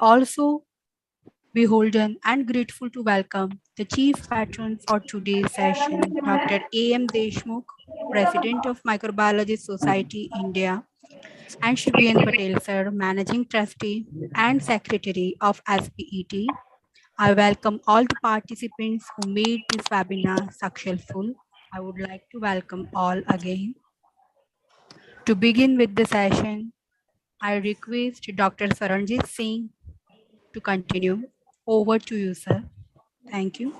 also beholden and grateful to welcome the Chief Patron for today's session, Dr. A.M. Deshmukh, President of Microbiology Society, India, and Shri Patel, Sir, Managing Trustee and Secretary of SPET. I welcome all the participants who made this webinar successful. I would like to welcome all again. To begin with the session, I request Dr. Swaranjit Singh to continue. Over to you, sir. Thank you.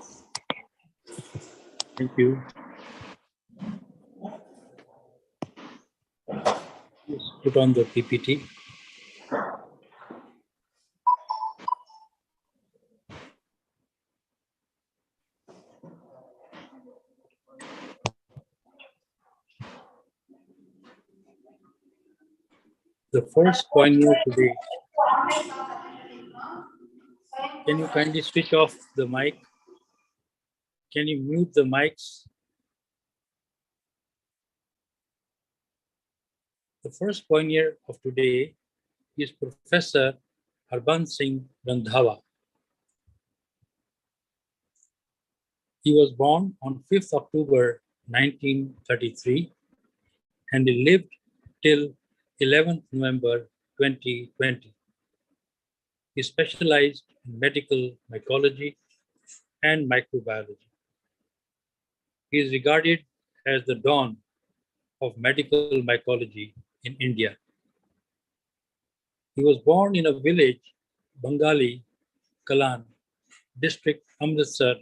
Thank you. Let's put on the PPT. The first pioneer today. Can you kindly switch off the mic? Can you mute the mics? The first pioneer of today is Professor Singh Randhawa. He was born on 5th October 1933 and he lived till 11th November 2020. He specialized in medical mycology and microbiology. He is regarded as the dawn of medical mycology in India. He was born in a village, Bengali, Kalan, district Amritsar,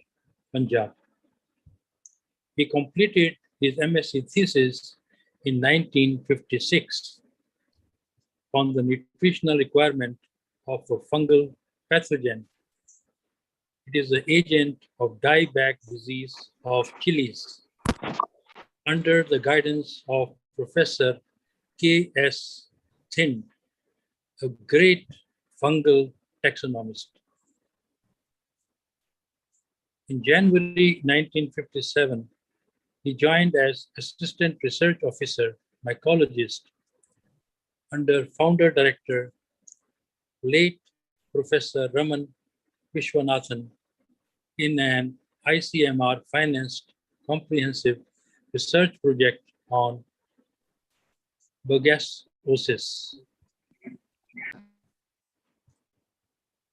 Punjab. He completed his MSc thesis in 1956 on the nutritional requirement of a fungal pathogen. It is the agent of dieback disease of chilies under the guidance of Professor K.S. Singh, a great fungal taxonomist. In January 1957, he joined as Assistant Research Officer, Mycologist, under Founder Director, late Professor Raman Vishwanathan, in an ICMR-financed comprehensive research project on burgassosis.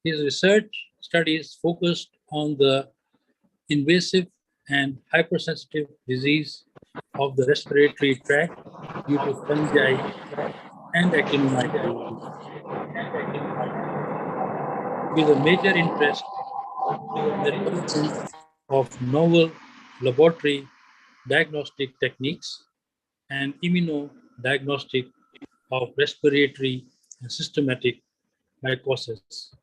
His research studies focused on the invasive and hypersensitive disease of the respiratory tract due to fungi and actinomyces. With a major interest in the development of novel laboratory diagnostic techniques and immunodiagnostic of respiratory and systematic mycosis.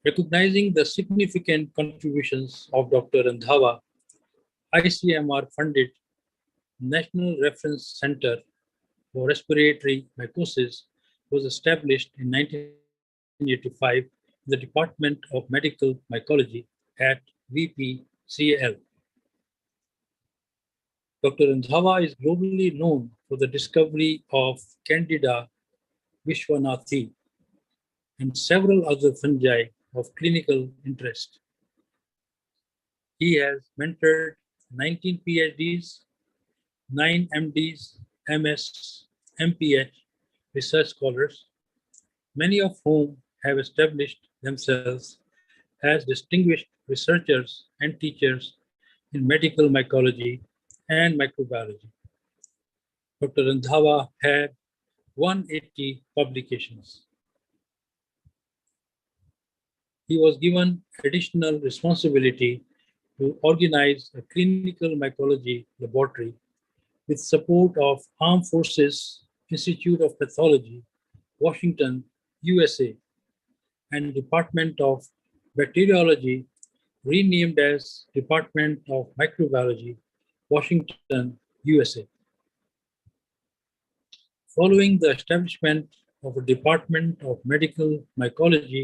Recognizing the significant contributions of Dr. Randhawa, ICMR funded National Reference Center for Respiratory Mycosis was established in 1985 in the Department of Medical Mycology at VPCL. Dr. Randhawa is globally known for the discovery of Candida vishwanathi and several other fungi of clinical interest. He has mentored 19 PhDs, 9 MDs, MS, MPH research scholars, many of whom have established themselves as distinguished researchers and teachers in medical mycology and microbiology. Dr. Randhawa had 180 publications. He was given additional responsibility to organize a clinical mycology laboratory with support of Armed Forces Institute of Pathology, Washington, USA, and Department of Bacteriology, renamed as Department of Microbiology, Washington, USA. Following the establishment of a Department of Medical Mycology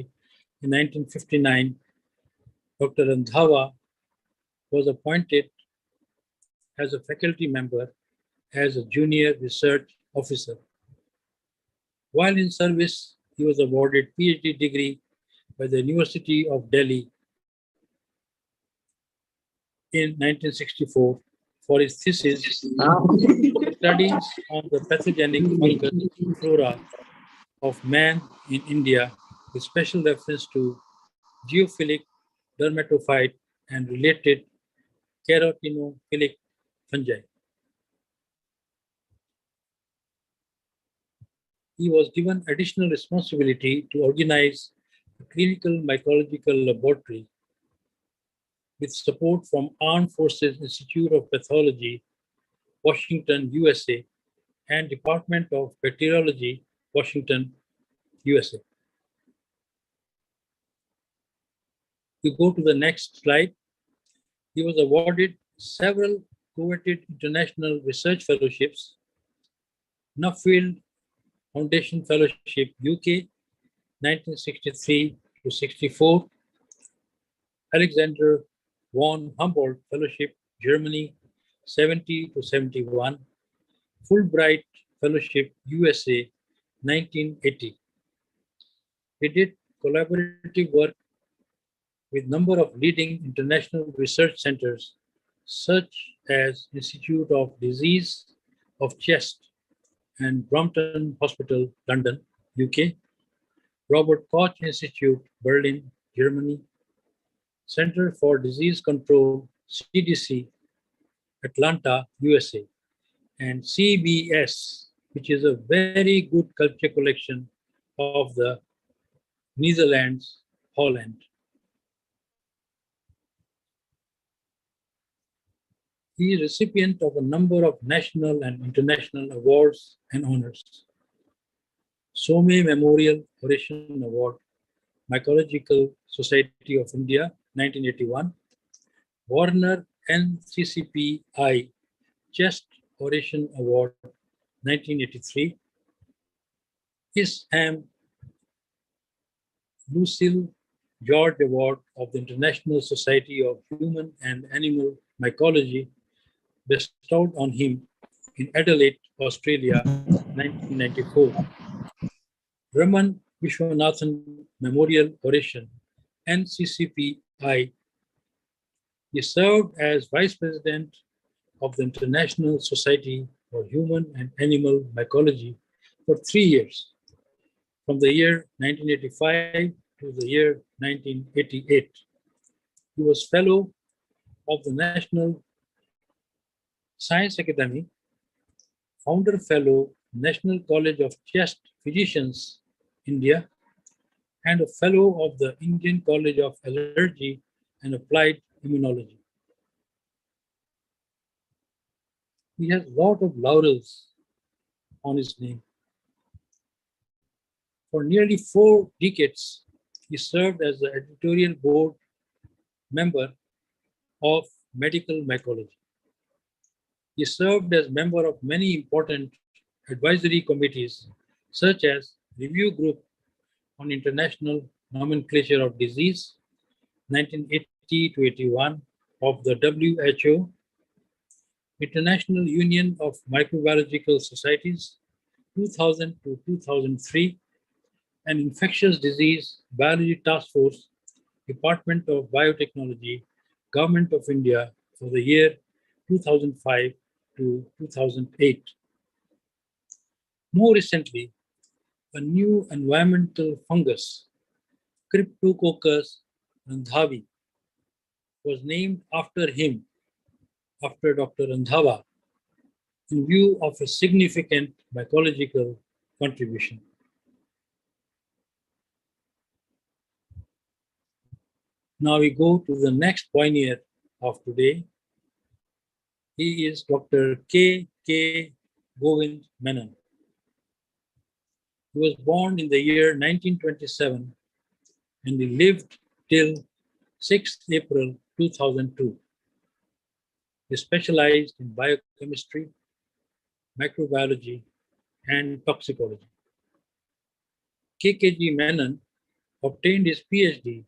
in 1959, Dr. Randhawa was appointed as a faculty member as a junior research officer. While in service, he was awarded PhD degree by the University of Delhi in 1964 for his thesis, Studies on the Pathogenic Fungus Flora of Man in India, with special reference to geophilic dermatophyte and related carotenophilic fungi. He was given additional responsibility to organize a clinical mycological laboratory with support from Armed Forces Institute of Pathology, Washington, USA, and Department of Bacteriology, Washington, USA. We go to the next slide. He was awarded several coveted international research fellowships, Nuffield Foundation Fellowship, UK, 1963 to 64, Alexander von Humboldt Fellowship, Germany, 70 to 71, Fulbright Fellowship, USA, 1980. He did collaborative work with number of leading international research centers, such as Institute of Disease of Chest and Brompton Hospital, London, UK, Robert Koch Institute, Berlin, Germany, Center for Disease Control, CDC, Atlanta, USA, and CBS, which is a very good culture collection of the Netherlands, Holland. He is recipient of a number of national and international awards and honors. Some Memorial Oration Award, Mycological Society of India, 1981, Warner NCCPI Chest Oration Award, 1983, Isham Lucille George Award of the International Society of Human and Animal Mycology, bestowed on him in Adelaide, Australia, 1994. Raman Vishwanathan Memorial Oration, NCCPI. He served as Vice President of the International Society for Human and Animal Mycology for 3 years, from the year 1985 to the year 1988. He was Fellow of the National Science Academy, Founder Fellow, National College of Chest Physicians, India, and a Fellow of the Indian College of Allergy and Applied Immunology. He has a lot of laurels on his name. For nearly 4 decades, he served as the editorial board member of Medical Mycology. He served as member of many important advisory committees, such as Review Group on International Nomenclature of Disease, 1980 to 81 of the WHO, International Union of Microbiological Societies, 2000 to 2003, and Infectious Disease Biology Task Force, Department of Biotechnology, Government of India for the year 2005 to 2008. More recently, a new environmental fungus, Cryptococcus randhawi, was named after him, after Dr. Randhawa, in view of a significant mycological contribution. Now we go to the next pioneer of today. He is Dr. K. Govind Menon. He was born in the year 1927 and he lived till 6th April 2002. He specialized in biochemistry, microbiology, and toxicology. KKG Menon obtained his PhD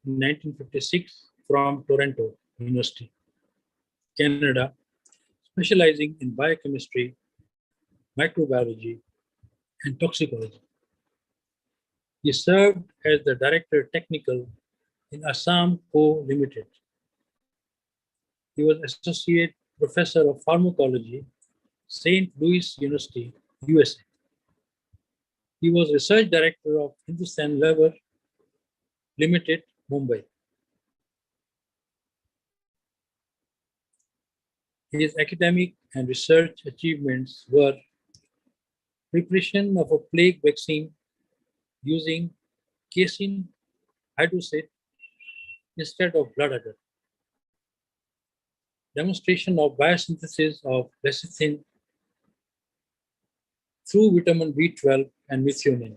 in 1956 from Toronto University, Canada, specializing in biochemistry, microbiology, and Toxicology. He served as the Director Technical in Assam Co. Limited. He was Associate Professor of Pharmacology, St. Louis University, USA. He was Research Director of Hindustan Lever Limited, Mumbai. His academic and research achievements were preparation of a plague vaccine using casein hydrosate instead of blood agar, demonstration of biosynthesis of lecithin through vitamin B12 and methionine,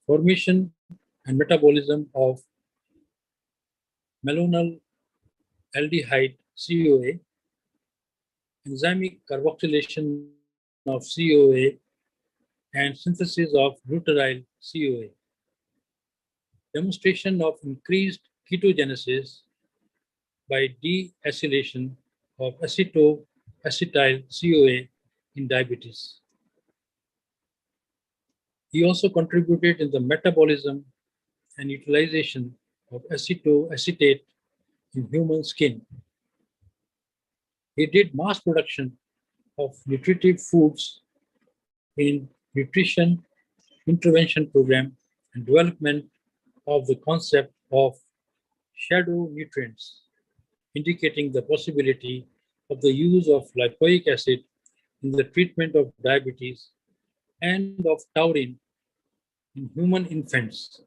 formation and metabolism of malonyl aldehyde CoA, enzymic carboxylation of CoA, and synthesis of glutaryl CoA, demonstration of increased ketogenesis by deacylation of acetoacetyl CoA in diabetes. He also contributed in the metabolism and utilization of acetoacetate in human skin. He did mass production of nutritive foods in nutrition intervention program and development of the concept of shadow nutrients, indicating the possibility of the use of lipoic acid in the treatment of diabetes and of taurine in human infants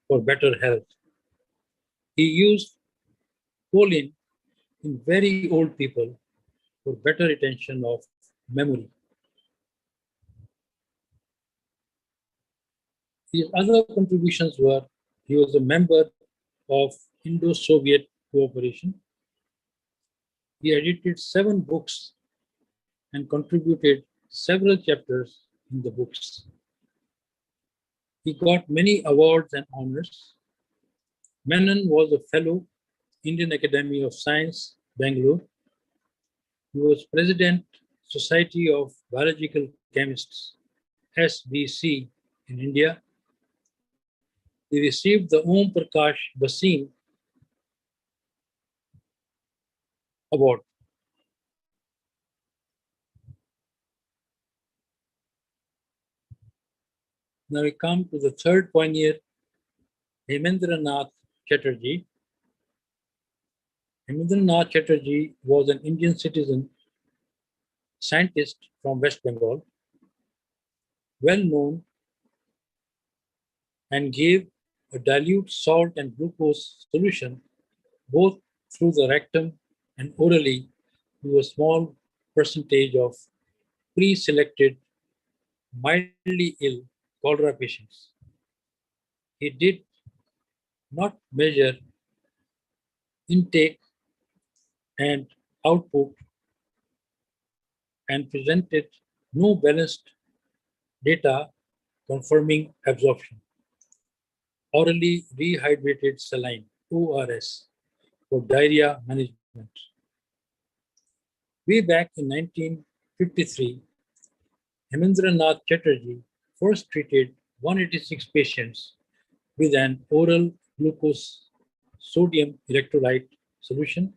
for better health. He used choline in very old people for better retention of memory. His other contributions were he was a member of Indo-Soviet cooperation. He edited 7 books and contributed several chapters in the books. He got many awards and honors. Menon was a fellow, Indian Academy of Science, Bangalore. He was President, Society of Biological Chemists, SBC, in India. He received the Om Prakash Basin Award. Now we come to the third pioneer, Himandranath Chatterjee. Himandranath Chatterjee was an Indian citizen, scientist from West Bengal, well known, and gave a dilute salt and glucose solution both through the rectum and orally to a small percentage of pre-selected mildly ill cholera patients. He did not measure intake and output and presented no balanced data confirming absorption. Orally rehydrated saline, ORS, for diarrhea management. Way back in 1953, Himandranath Chatterjee first treated 186 patients with an oral glucose sodium electrolyte solution,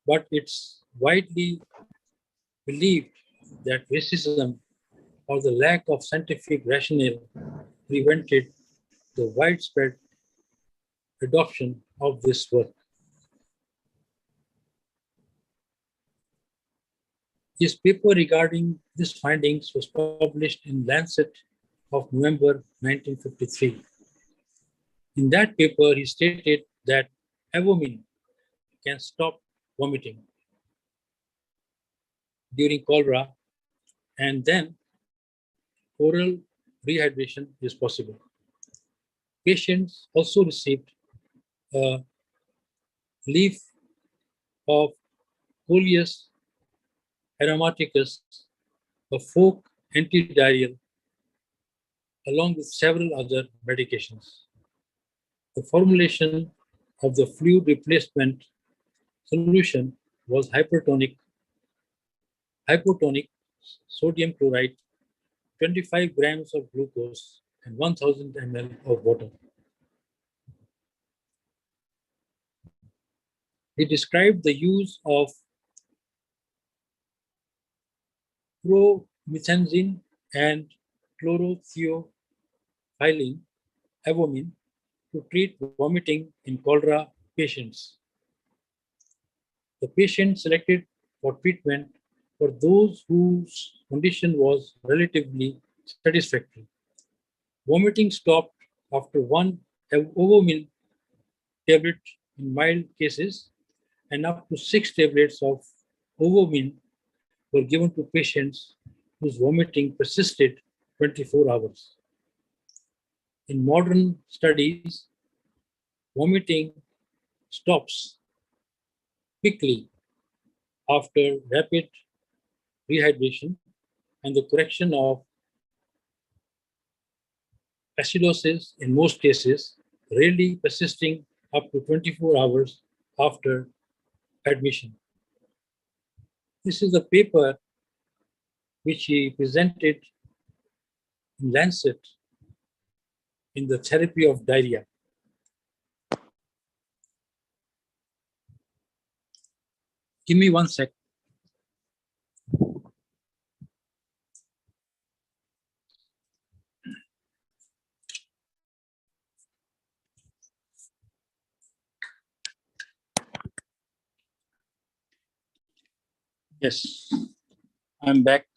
but it's widely believed that racism or the lack of scientific rationale prevented the widespread adoption of this work. His paper regarding these findings was published in Lancet of November 1953. In that paper, he stated that avomine can stop vomiting during cholera, and then oral rehydration is possible. Patients also received a leaf of Coleus aromaticus, a folk antidiarrheal, along with several other medications. The formulation of the fluid replacement solution was hypotonic sodium chloride 25 grams of glucose and 1000 ml of water. He described the use of promethazine and chlorothiophyllene, avomine, to treat vomiting in cholera patients. The patient selected for treatment were those whose condition was relatively satisfactory. Vomiting stopped after one avomine tablet in mild cases, and up to 6 tablets of ovomine were given to patients whose vomiting persisted 24 hours. In modern studies, vomiting stops quickly after rapid rehydration and the correction of acidosis in most cases, rarely persisting up to 24 hours after admission. This is a paper which he presented in Lancet in the therapy of diarrhea. Give me 1 sec. Yes, I'm back.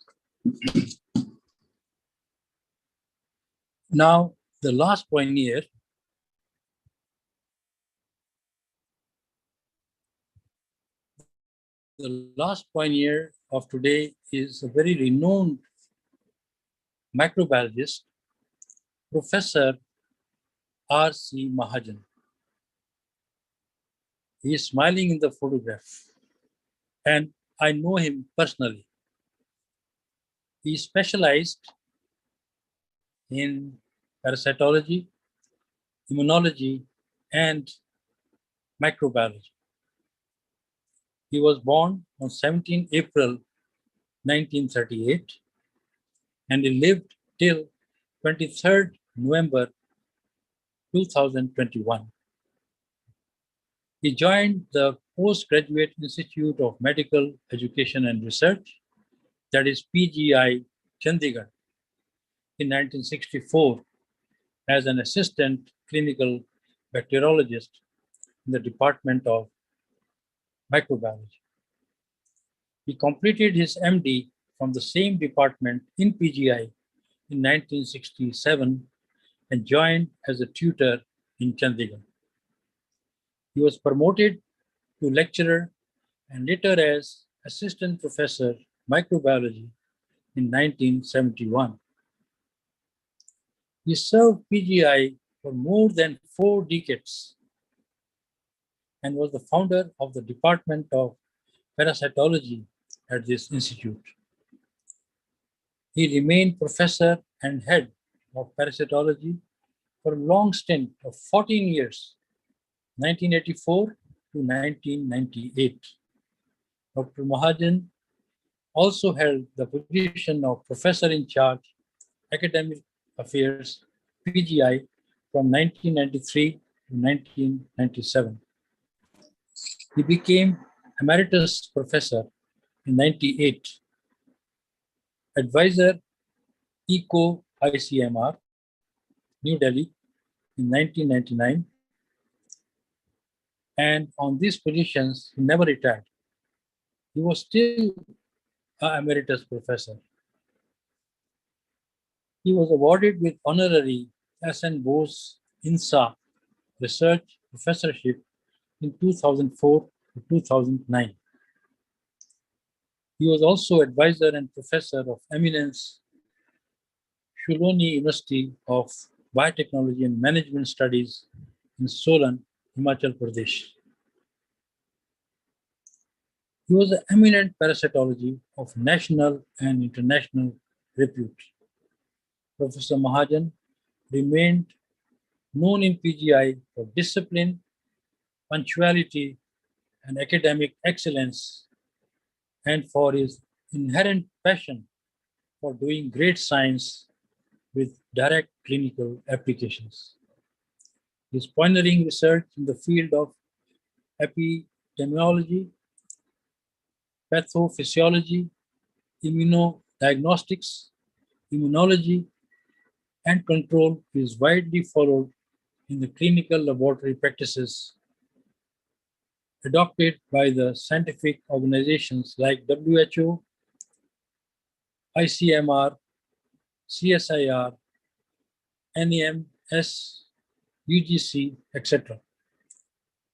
Now, the last pioneer of today is a very renowned microbiologist, Professor Rc Mahajan. He is smiling in the photograph, and I know him personally. He specialized in parasitology, immunology, and microbiology. He was born on 17 April 1938, and he lived till 23rd November 2021. He joined the Postgraduate Institute of Medical Education and Research, that is PGI Chandigarh, in 1964 as an assistant clinical bacteriologist in the Department of Microbiology. He completed his MD from the same department in PGI in 1967 and joined as a tutor in Chandigarh. He was promoted to lecturer and later as assistant professor microbiology in 1971. He served PGI for more than 4 decades and was the founder of the Department of Parasitology at this institute. He remained professor and head of parasitology for a long stint of 14 years, 1984 to 1998. Dr. Mahajan also held the position of professor in charge, academic affairs, PGI, from 1993 to 1997. He became emeritus professor in 98, advisor ECO ICMR, New Delhi, in 1999, and on these positions he never retired. He was still an emeritus professor. He was awarded with honorary S.N. Bose INSA Research Professorship in 2004 to 2009. He was also advisor and professor of eminence, Shuloni University of Biotechnology and Management Studies in Solan, Himachal Pradesh. He was an eminent parasitology of national and international repute. Professor Mahajan remained known in PGI for discipline, punctuality, and academic excellence, and for his inherent passion for doing great science with direct clinical applications. His pioneering research in the field of epidemiology, pathophysiology, immunodiagnostics, immunology, and control is widely followed in the clinical laboratory practices adopted by the scientific organizations like WHO, ICMR, CSIR, NEMS, UGC, etc.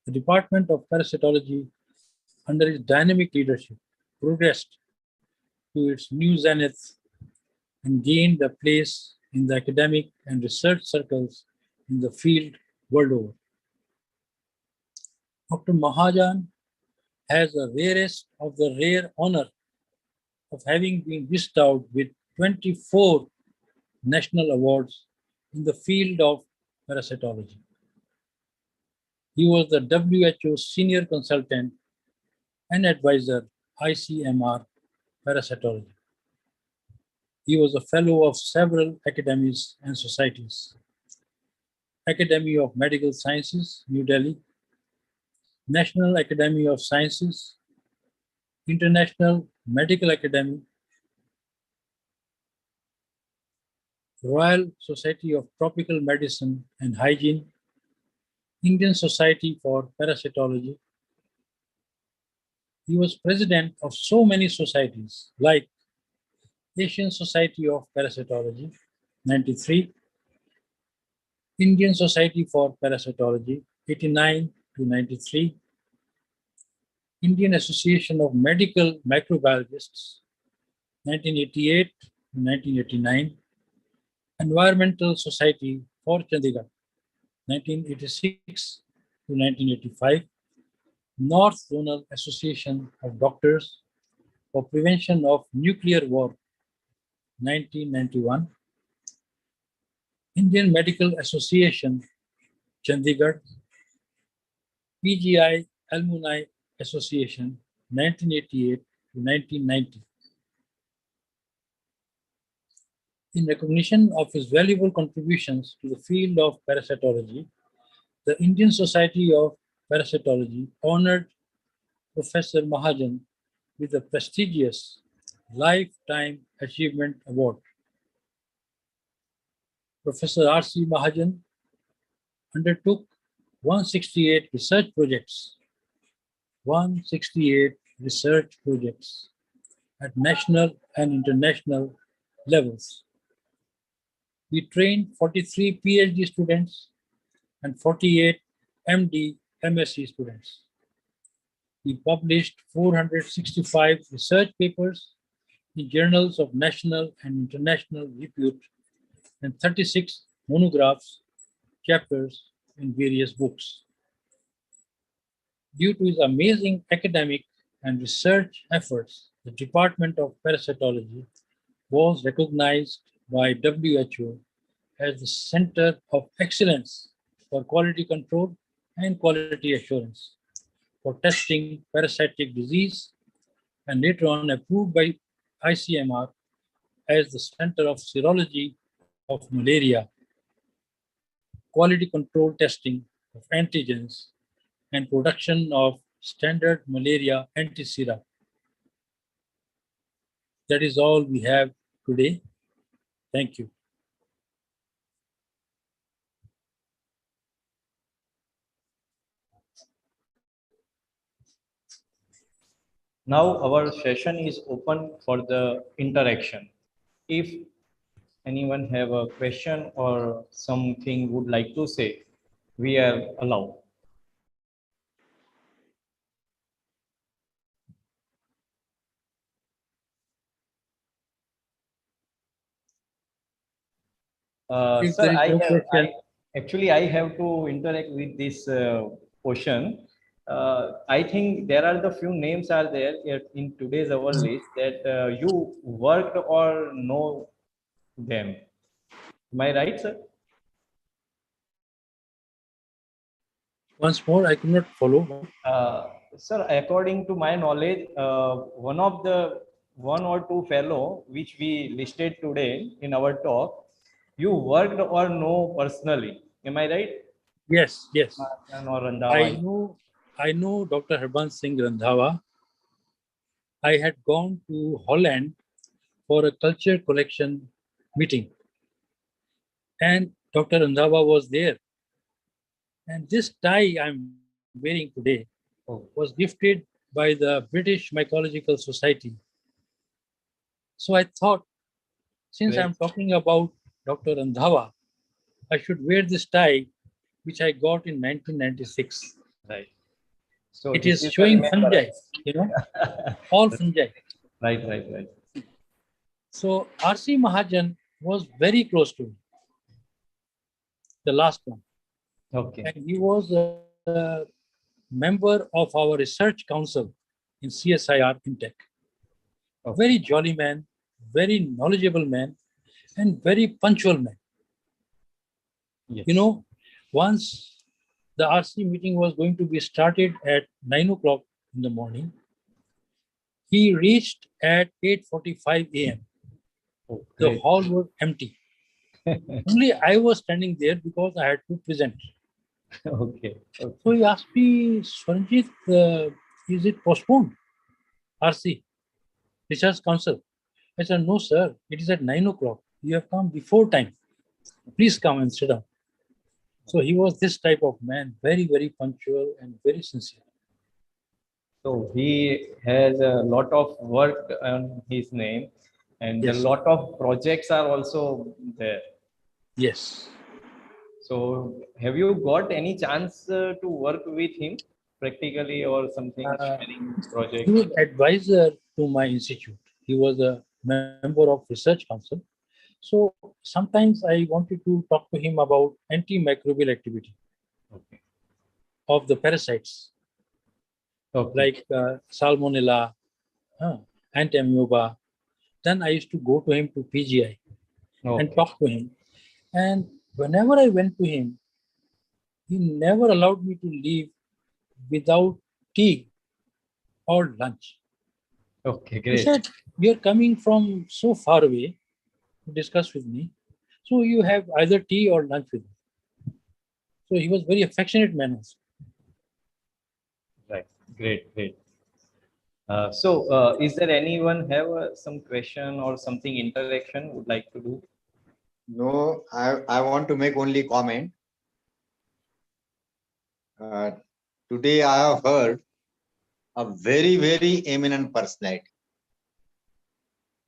The Department of Parasitology, under its dynamic leadership, progressed to its new zenith and gained a place in the academic and research circles in the field world over. Dr. Mahajan has the rarest of the rare honor of having been bestowed with 24 national awards in the field of parasitology. He was the WHO Senior Consultant and Advisor, ICMR Parasitology. He was a fellow of several academies and societies. Academy of Medical Sciences, New Delhi, National Academy of Sciences, International Medical Academy, Royal Society of Tropical Medicine and Hygiene, Indian Society for Parasitology. He was president of so many societies like Asian Society of Parasitology, 93, Indian Society for Parasitology, 89 to 93, Indian Association of Medical Microbiologists, 1988 to 1989, Environmental Society for Chandigarh, 1986 to 1985, North Zonal Association of Doctors for Prevention of Nuclear War, 1991, Indian Medical Association, Chandigarh, PGI Alumni Association, 1988 to 1990. In recognition of his valuable contributions to the field of parasitology, the Indian Society of Parasitology honored Professor Mahajan with the prestigious Lifetime Achievement Award. Professor Rc Mahajan undertook 168 research projects at national and international levels. We trained 43 PhD students and 48 MD, MSc students. We published 465 research papers in journals of national and international repute and 36 monographs, chapters in various books. Due to his amazing academic and research efforts, the Department of Parasitology was recognized by WHO as the Center of Excellence for Quality Control and Quality Assurance for testing parasitic disease, and later on approved by ICMR as the Center of Serology of Malaria, quality control testing of antigens, and production of standard malaria antisera. That is all we have today. Thank you. Now our session is open for the interaction. If anyone have a question or something would like to say, we are allowed. Sir, I have to interact with this question. I think there are the few names are there in today's our list that you worked or know them. Am I right, sir? Once more, I could not follow. Sir, according to my knowledge, one of the one or two fellow which we listed today in our talk, you worked or know personally. Am I right? Yes, yes. Mahajan or Randhawa. I know Dr. Singh Randhawa. I had gone to Holland for a culture collection meeting, and Dr. Randhawa was there. And this tie I'm wearing today was gifted by the British Mycological Society. So I thought, since I'm talking about Dr. Randhawa, I should wear this tie, which I got in 1996. Right. So It this is is the showing fungi, remembrance. all fungi. Right. So Rc Mahajan was very close to me, the last one. Okay. And he was a member of our research council in CSIR in Tech. A very jolly man, very knowledgeable man, and very punctual man. Yes. You know, once the RC meeting was going to be started at 9 o'clock in the morning, he reached at 8:45 a.m. The hall was empty. Only I was standing there because I had to present. Okay. So he asked me, Swaranjit, is it postponed? RC, Research Council. I said, no, sir, it is at 9 o'clock. You have come before time. Please come and sit down. So he was this type of man, very, very punctual and very sincere. So he has a lot of work on his name, and Yes. a lot of projects are also there. Yes. So have you got any chance to work with him practically or something, sharing He projects? was advisor to my institute. He was a member of research council. So sometimes I wanted to talk to him about antimicrobial activity of the parasites, like Salmonella, Antamoeba. Then I used to go to him to PGI and talk to him. And whenever I went to him, he never allowed me to leave without tea or lunch. Okay, He great. said, you're coming from so far away to discuss with me. So you have either tea or lunch with me. So he was very affectionate man also. Right. Great. Is there anyone have some question or something interaction would like to do? No, I want to make only comment. Today I have heard a very, very eminent personality.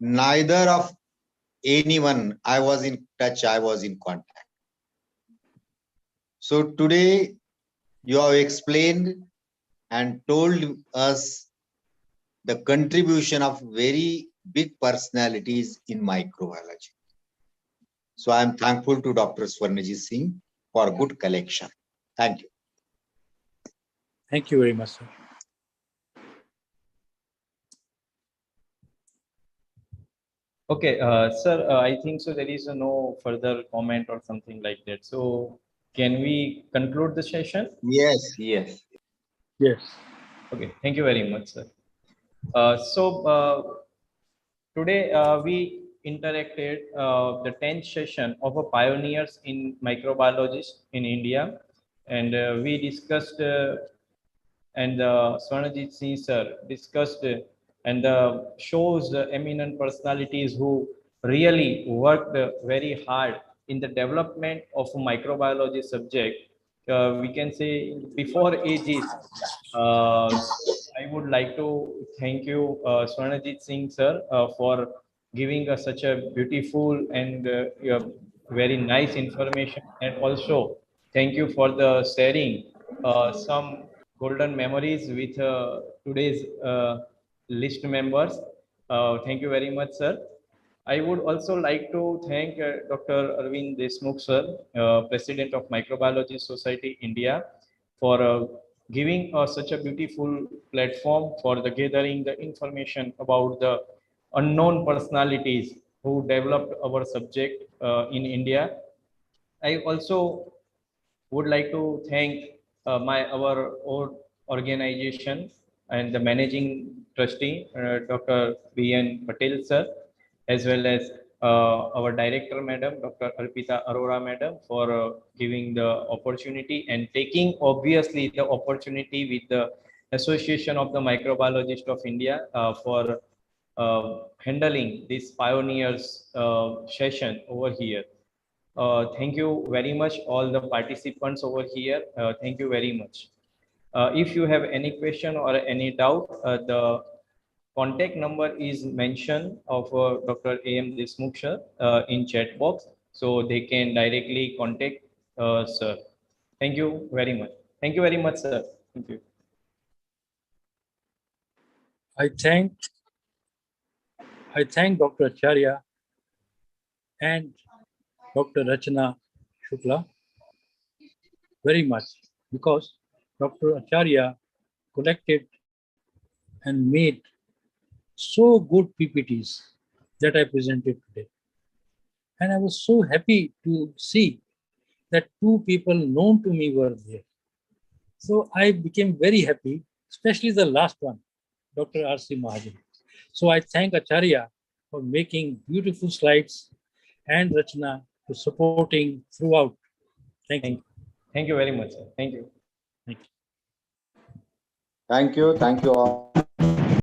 Neither of anyone I was in touch, I was in contact. So today you have explained and told us the contribution of very big personalities in microbiology. So I am thankful to Dr. Swaranjit Singh for good collection. Thank you. Thank you very much, sir. Okay, sir, I think so there is no further comment or something like that. So can we conclude the session? Yes. Yes. Okay, thank you very much, sir. Today we interacted the 10th session of a pioneers in microbiologists in India, and we discussed and Swaranjit Singh sir discussed and shows eminent personalities who really worked very hard in the development of a microbiology subject. We can say before ages. I would like to thank you, Swaranjit Singh sir, for giving us such a beautiful and very nice information, and also thank you for the sharing some golden memories with today's list members. Thank you very much, sir. I would also like to thank Dr. Arvind Deshmukh, sir, President of Microbiology Society India, for giving such a beautiful platform for the gathering the information about the unknown personalities who developed our subject in India. I also would like to thank our organization and the managing Trustee, Dr. B.N. Patel, sir, as well as our Director, Madam, Dr. Arpita Arorah, Madam, for giving the opportunity and taking, obviously, the opportunity with the Association of the Microbiologists of India for handling this pioneers session over here. Thank you very much, all the participants over here. Thank you very much. If you have any question or any doubt, the contact number is mentioned of Dr. A.M. Deshmukh sir in chat box, so they can directly contact sir. Thank you very much. Thank you very much, sir. Thank you. I thank Dr. Acharya and Dr. Rachana Shukla very much, because Dr. Acharya collected and made so good PPTs that I presented today. And I was so happy to see that two people known to me were there. So I became very happy, especially the last one, Dr. Rc Mahajan. So I thank Acharya for making beautiful slides and Rachana for supporting throughout. Thank you. Thank you very much, sir. Thank you. Thank you. Thank you. Thank you all.